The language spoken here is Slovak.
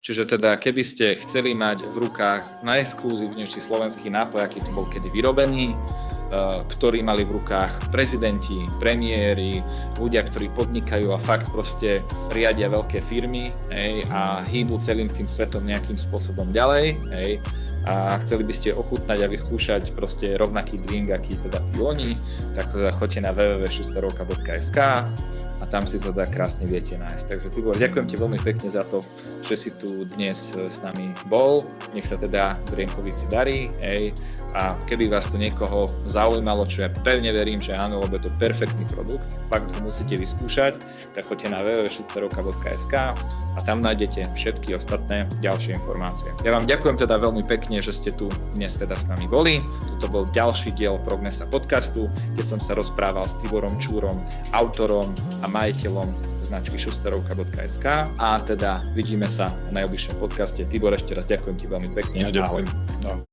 Čiže teda, keby ste chceli mať v rukách najexkluzívnejší slovenský nápoj, aký tu bol kedy vyrobený, ktorí mali v rukách prezidenti, premiéri, ľudia, ktorí podnikajú a fakt proste riadia veľké firmy, hej, a hýbu celým tým svetom nejakým spôsobom ďalej, hej, a chceli by ste ochutnať a vyskúšať proste rovnaký drink, aký teda pijú oni, tak teda choďte na www.šusterovka.sk a tam si to teda krásne viete nájsť. Takže Tibor, ďakujem ti veľmi pekne za to, že si tu dnes s nami bol. Nech sa teda Drienkovici darí, hej. A keby vás to niekoho zaujímalo, čo ja pevne verím, že áno, lebo je to perfektný produkt, fakt ho musíte vyskúšať, tak choďte na www.šusterovka.sk a tam nájdete všetky ostatné ďalšie informácie. Ja vám ďakujem teda veľmi pekne, že ste tu dnes teda s nami boli. Toto bol ďalší diel Prognesa podcastu, kde som sa rozprával s Tiborom Čúrom, autorom a majiteľom značky šusterovka.sk a teda vidíme sa v najbližšom podcaste. Tibor, ešte raz ďakujem ti veľmi pekne. Ja ďakujem. Ahoj. No.